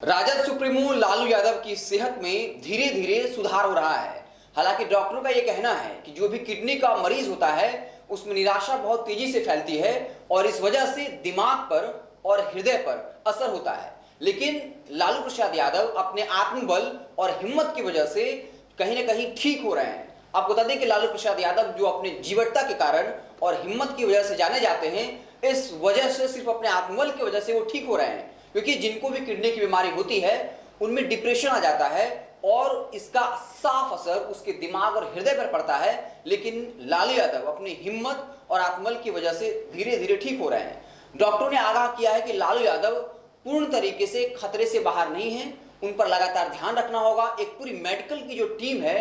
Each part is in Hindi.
राजद सुप्रीमो लालू यादव की सेहत में धीरे धीरे सुधार हो रहा है। हालांकि डॉक्टरों का यह कहना है कि जो भी किडनी का मरीज होता है उसमें निराशा बहुत तेजी से फैलती है और इस वजह से दिमाग पर और हृदय पर असर होता है। लेकिन लालू प्रसाद यादव अपने आत्मबल और हिम्मत की वजह से कहीं ना कहीं ठीक हो रहे हैं। आपको बता दें कि लालू प्रसाद यादव जो अपने जीवटता के कारण और हिम्मत की वजह से जाने जाते हैं, इस वजह से सिर्फ अपने आत्मबल की वजह से वो ठीक हो रहे हैं। क्योंकि जिनको भी किडनी की बीमारी होती है उनमें डिप्रेशन आ जाता है और इसका साफ असर उसके दिमाग और हृदय पर पड़ता है। लेकिन लालू यादव अपनी हिम्मत और आत्मबल की वजह से धीरे धीरे ठीक हो रहे हैं। डॉक्टरों ने आगाह किया है कि लालू यादव पूर्ण तरीके से खतरे से बाहर नहीं है, उन पर लगातार ध्यान रखना होगा। एक पूरी मेडिकल की जो टीम है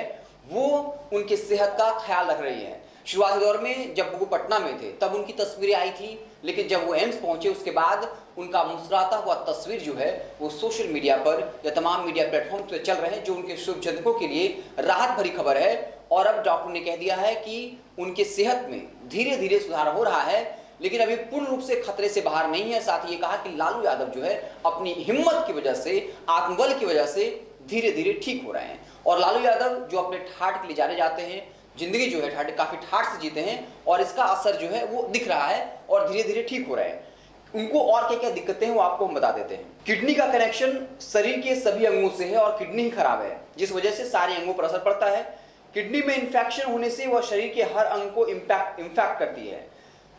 वो उनकी सेहत का ख्याल रख रही है। शुरुआती दौर में जब वो पटना में थे तब उनकी तस्वीरें आई थी, लेकिन जब वो एम्स पहुंचे उसके बाद उनका मुस्कुराता हुआ तस्वीर जो है वो सोशल मीडिया पर या तमाम मीडिया प्लेटफॉर्म पर चल रहे हैं, जो उनके शुभचिंतकों के लिए राहत भरी खबर है। और अब डॉक्टर ने कह दिया है कि उनके सेहत में धीरे धीरे सुधार हो रहा है, लेकिन अभी पूर्ण रूप से खतरे से बाहर नहीं है। साथ ही ये कहा कि लालू यादव जो है अपनी हिम्मत की वजह से, आत्मबल की वजह से धीरे धीरे ठीक हो रहे हैं। और लालू यादव जो अपने ठाठ के लिए जाने जाते हैं, जिंदगी जो है काफी ठाठ से जीते हैं और इसका असर जो है वो दिख रहा है और धीरे धीरे ठीक हो रहे हैं। उनको और क्या क्या दिक्कतें हैं वो आपको हम बता देते हैं। किडनी का कनेक्शन शरीर के सभी अंगों से है और किडनी ही खराब है, जिस वजह से सारे अंगों पर असर पड़ता है। किडनी में इंफेक्शन होने से वह शरीर के हर अंग को इंफेक्ट करती है।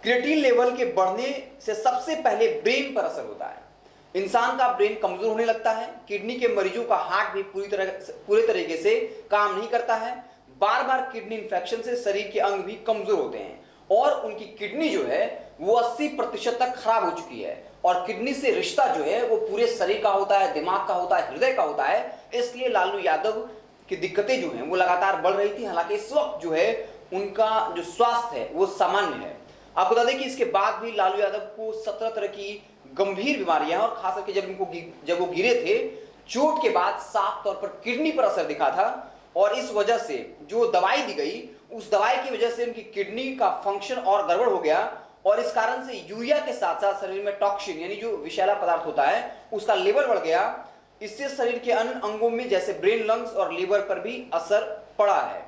क्रिएटिनिन लेवल के बढ़ने से सबसे पहले ब्रेन पर असर होता है। इंसान का ब्रेन कमजोर होने लगता है। किडनी के मरीजों का हार्ट भी पूरे तरीके से काम नहीं करता है। बार बार किडनी इंफेक्शन से शरीर के अंग भी कमजोर होते हैं और उनकी किडनी जो है वो 80% तक खराब हो चुकी है। और किडनी से रिश्ता जो है वो पूरे शरीर का होता है, दिमाग का होता है, हृदय का होता है। इसलिए लालू यादव की दिक्कतें जो हैं वो लगातार बढ़ रही थी। हालांकि इस वक्त जो है उनका जो स्वास्थ्य है वो सामान्य है। आपको बता दें कि इसके बाद भी लालू यादव को 17 तरह की गंभीर बीमारियां और खास करके जब वो गिरे थे, चोट के बाद साफ तौर पर किडनी पर असर दिखा था। और इस वजह से जो दवाई दी गई, उस दवाई की वजह से उनकी किडनी का फंक्शन और गड़बड़ हो गया और इस कारण से यूरिया के साथ साथ शरीर में टॉक्सिन यानी जो विषैला पदार्थ होता है उसका लेवल बढ़ गया। इससे शरीर के अन्य अंगों में जैसे ब्रेन, लंग्स और लीवर पर भी असर पड़ा है।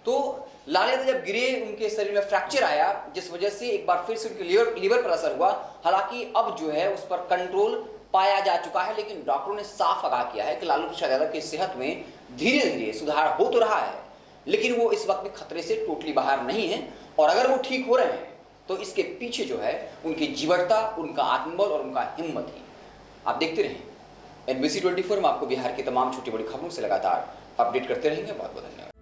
तो लालू यादव जब गिरे उनके शरीर में फ्रैक्चर आया, जिस वजह से एक बार फिर से उनके लीवर पर असर हुआ। हालांकि अब जो है उस पर कंट्रोल पाया जा चुका है, लेकिन डॉक्टरों ने साफ आगाह किया है कि लालू प्रसाद यादव की सेहत में धीरे धीरे सुधार हो तो रहा है, लेकिन वो इस वक्त भी खतरे से टोटली बाहर नहीं है। और अगर वो ठीक हो रहे हैं तो इसके पीछे जो है उनकी जीवटता, उनका आत्मबल और उनका हिम्मत ही। आप देखते रहें NBC 24 में आपको बिहार की तमाम छोटी बड़ी खबरों से लगातार अपडेट करते रहेंगे। बहुत बहुत धन्यवाद।